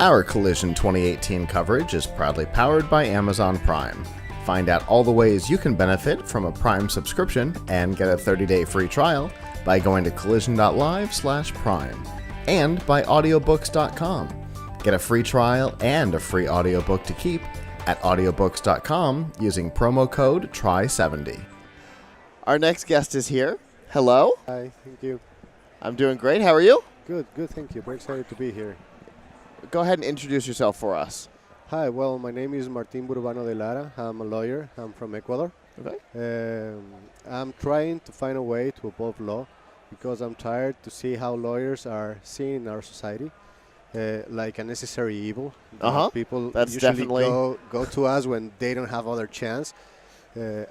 Our Collision 2018 coverage is proudly powered by Amazon Prime. Find out all the ways you can benefit from a Prime subscription and get a 30-day free trial by going to collision.live/prime and by audiobooks.com. Get a free trial and a free audiobook to keep at audiobooks.com using promo code TRY70. Our next guest is here. Hello. Hi, thank you. I'm doing great. How are you? Good, thank you. Very excited to be here. Go ahead and introduce yourself for us. Hi, well, my name is Martin Burbano de Lara. I'm a lawyer. I'm from Ecuador. Okay. I'm trying to find a way to evolve law because I'm tired to see how lawyers are seen in our society like a necessary evil. People That's usually definitely go to us when they don't have other chance.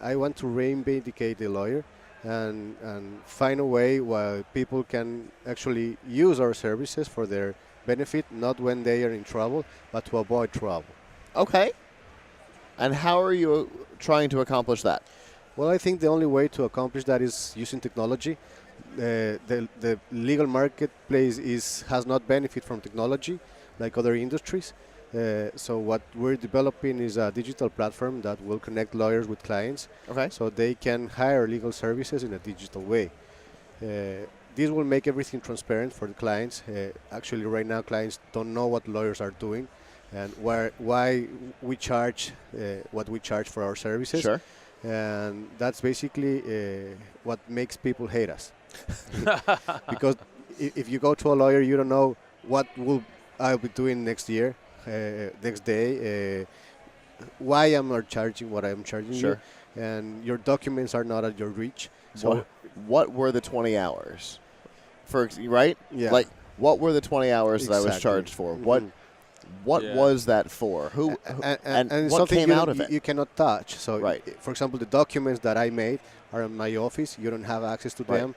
I want to reivindicate the lawyer and find a way where people can actually use our services for their benefit, not when they are in trouble, but to avoid trouble. Okay. And how are you trying to accomplish that? Well, I think the only way to accomplish that is using technology. The legal marketplace has not benefit from technology like other industries. So what we're developing is a digital platform that will connect lawyers with clients, so they can hire legal services in a digital way. This will make everything transparent for the clients. Actually, right now, clients don't know what lawyers are doing and why we charge what we charge for our services. Sure. And that's basically what makes people hate us. Because if you go to a lawyer, you don't know what will I'll be doing next year, next day, why am I charging what I'm charging you, and your documents are not at your reach. So what were the 20 hours? Right? Yeah. Like, what were the 20 hours that I was charged for? What was that for? Who and what came out of it? You cannot touch. So, for example, the documents that I made are in my office. You don't have access to them.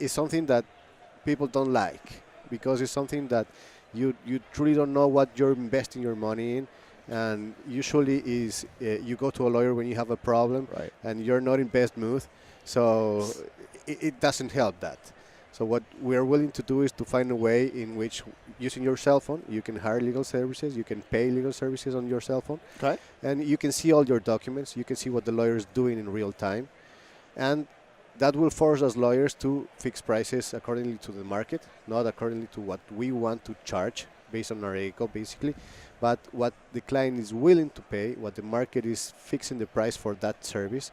It's something that people don't like because it's something that you truly don't know what you're investing your money in. And usually is you go to a lawyer when you have a problem and you're not in best mood. So it doesn't help that. So what we are willing to do is to find a way in which, using your cell phone, you can hire legal services, you can pay legal services on your cell phone, and you can see all your documents, you can see what the lawyer is doing in real time, and that will force us lawyers to fix prices accordingly to the market, not accordingly to what we want to charge based on our ego, basically, but what the client is willing to pay, what the market is fixing the price for that service,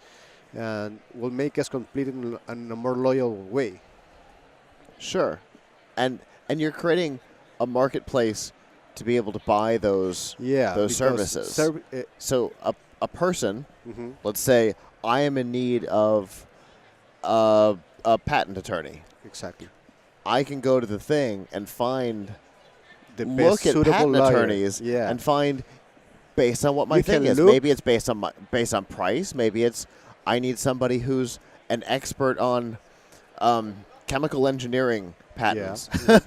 and will make us compete in a more loyal way. Sure. And you're creating a marketplace to be able to buy those services. So a person, let's say I am in need of a patent attorney. Exactly. I can go to the thing and find look at patent lawyer. attorneys and find based on what my thing is. Maybe it's based on price. Maybe it's I need somebody who's an expert on chemical engineering patents. Yeah.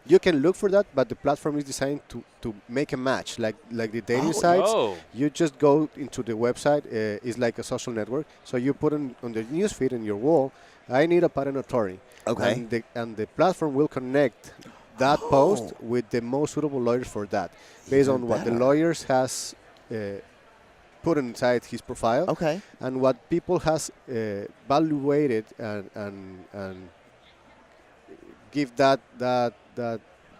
You can look for that, but the platform is designed to make a match, like the dating sites. You just go into the website. It's like a social network. So you put on the newsfeed in your wall, I need a patent attorney. Okay. And the platform will connect that post with the most suitable lawyers for that, based on what the lawyers has put inside his profile. Okay. And what people has evaluated and give that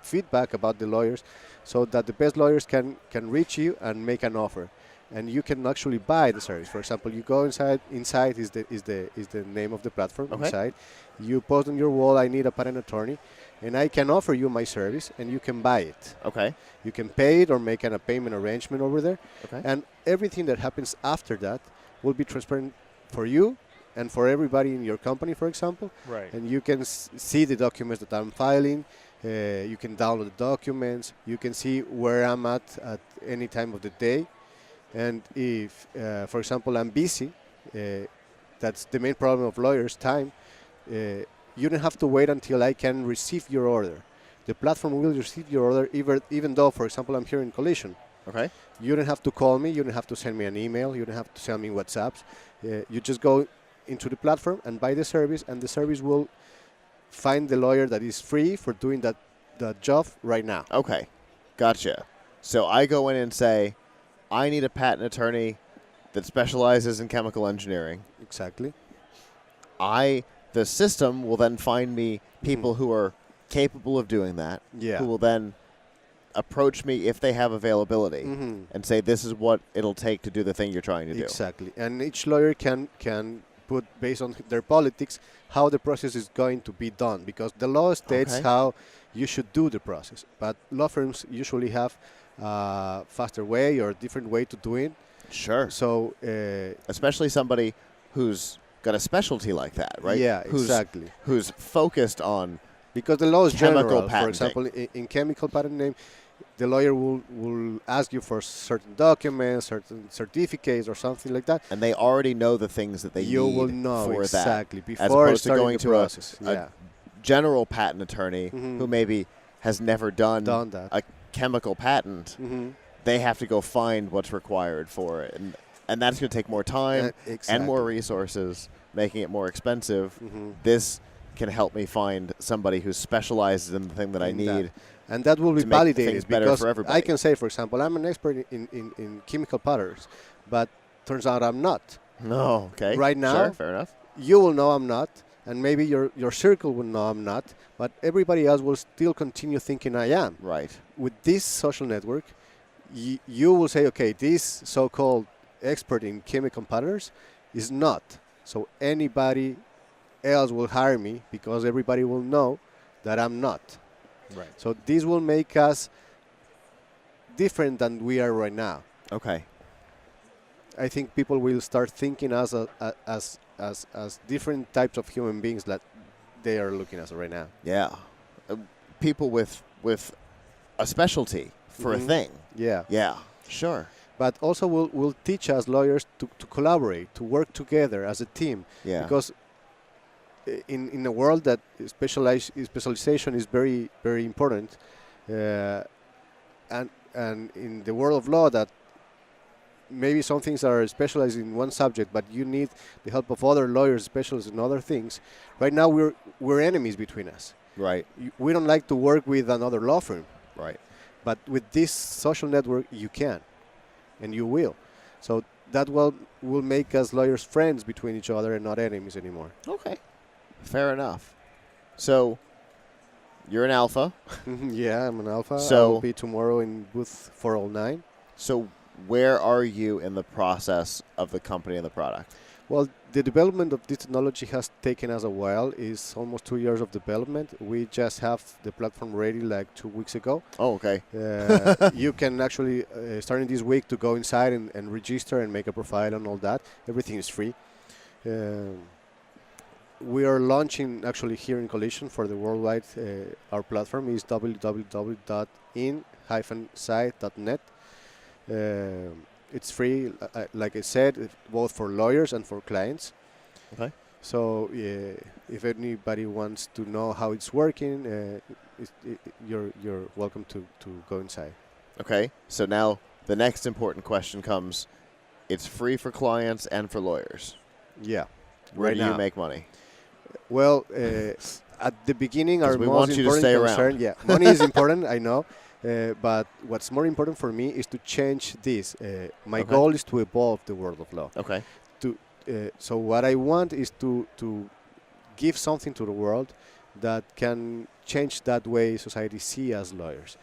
feedback about the lawyers, so that the best lawyers can reach you and make an offer, and you can actually buy the service. For example, you go inside. Inside is the name of the platform. Inside, you post on your wall, I need a patent attorney, and I can offer you my service, and you can buy it. Okay. You can pay it or make a payment arrangement over there. Okay. And everything that happens after that will be transparent for you and for everybody in your company, for example. Right. And you can see the documents that I'm filing. You can download the documents. You can see where I'm at any time of the day. And if, for example, I'm busy, that's the main problem of lawyers, time. You don't have to wait until I can receive your order. The platform will receive your order even though, for example, I'm here in Collision. Okay. You don't have to call me. You don't have to send me an email. You don't have to send me WhatsApps. You just go into the platform and buy the service, and the service will find the lawyer that is free for doing that job right now. Okay. Gotcha. So I go in and say, I need a patent attorney that specializes in chemical engineering. Exactly. The system will then find me people who are capable of doing that, who will then approach me if they have availability and say, this is what it'll take to do the thing you're trying to do. Exactly. And each lawyer can put, based on their politics, how the process is going to be done, because the law states how you should do the process. But law firms usually have a faster way or a different way to do it. Sure. So, especially somebody who's got a specialty like that, right? Yeah, exactly. Who's focused on because the law is general. patenting. For example, in chemical patent name, the lawyer will ask you for certain documents, certain certificates, or something like that. And they already know the things that they need will know for exactly that. before as opposed to starting going the to process. a general patent attorney who maybe has never done that. a chemical patent. They have to go find what's required for it. And that's going to take more time and more resources, making it more expensive. This can help me find somebody who specializes in the thing that I need. And that will be validated because I can say, for example, I'm an expert in chemical patterns, but turns out I'm not. No, okay. Right now, sure, fair enough. You will know I'm not, and maybe your circle will know I'm not, but everybody else will still continue thinking I am. Right. With this social network, you will say, okay, this so-called expert in chemical patterns is not. So anybody else will hire me because everybody will know that I'm not. Right. So this will make us different than we are right now. Okay. I think people will start thinking as different types of human beings that they are looking at right now. Yeah. People with a specialty for a thing. Yeah. Yeah. Sure. But also will teach us lawyers to collaborate, to work together as a team. Yeah. Because in a world that specialization is very, very important, and in the world of law that maybe some things are specialized in one subject, but you need the help of other lawyers specialists in other things. Right now we're enemies between us. Right. We don't like to work with another law firm. Right. But with this social network, you can, and you will. So that will make us lawyers friends between each other and not enemies anymore. Okay. Fair enough. So, you're an alpha. Yeah, I'm an alpha. So, I will be tomorrow in booth 409. So, where are you in the process of the company and the product? Well, the development of this technology has taken us a while. It's almost 2 years of development. We just have the platform ready like 2 weeks ago. Oh, okay. You can actually, starting this week, to go inside and register and make a profile and all that. Everything is free. We are launching actually here in Collision for the worldwide. Our platform is www.in-site.net. It's free, like I said, both for lawyers and for clients. Okay. So if anybody wants to know how it's working, you're welcome to go inside. Okay. So now the next important question comes. It's free for clients and for lawyers. Yeah. Where do you make money? Well, at the beginning, our most important concern, around. Money is important, I know. But what's more important for me is to change this. My goal is to evolve the world of law. Okay. So what I want is to give something to the world that can change that way society see us lawyers.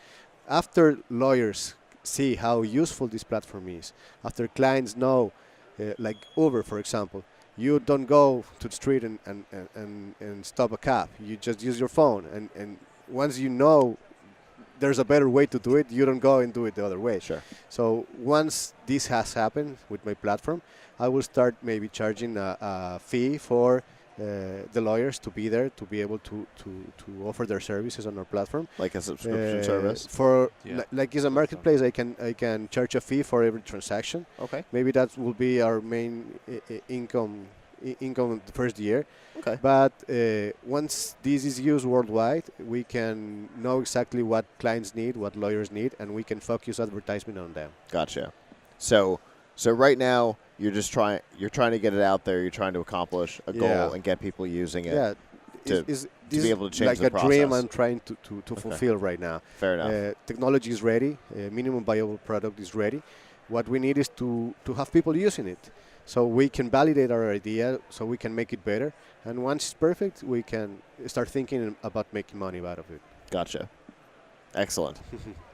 After lawyers see how useful this platform is, after clients know, like Uber, for example, you don't go to the street and stop a cab. You just use your phone. And once you know there's a better way to do it, you don't go and do it the other way. Sure. So once this has happened with my platform, I will start maybe charging a fee for the lawyers to be there, to be able to offer their services on our platform. Like a subscription service? Like it's a marketplace, I can charge a fee for every transaction. Okay. Maybe that will be our main income the first year. Okay. But once this is used worldwide, we can know exactly what clients need, what lawyers need, and we can focus advertisement on them. Gotcha. So right now you're trying to get it out there. You're trying to accomplish a goal and get people using it. Yeah. to be able to change like the process. Like a dream I'm trying to fulfill right now. Fair enough. Technology is ready. Minimum viable product is ready. What we need is to have people using it, so we can validate our idea, so we can make it better. And once it's perfect, we can start thinking about making money out of it. Gotcha. Excellent.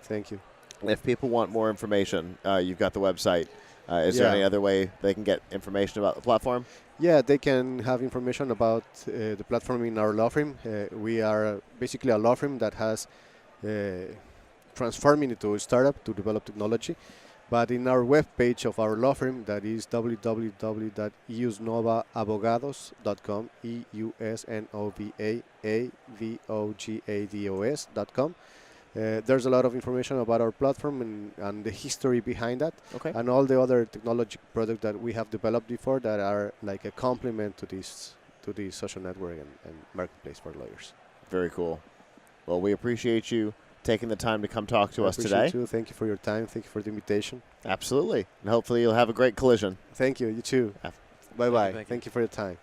Thank you. If people want more information, you've got the website. Is there any other way they can get information about the platform? Yeah, they can have information about the platform in our law firm. We are basically a law firm that has transforming into a startup to develop technology. But in our web page of our law firm, that is www.iusnovaavogados.com, iusnovaavogados.com. There's a lot of information about our platform and the history behind that, and all the other technology products that we have developed before that are like a complement to this social network and marketplace for lawyers. Very cool. Well, we appreciate you taking the time to come talk to us today. You. Thank you for your time. Thank you for the invitation. Absolutely. And hopefully you'll have a great collision. Thank you. You too. Bye-bye. Thank you for your time.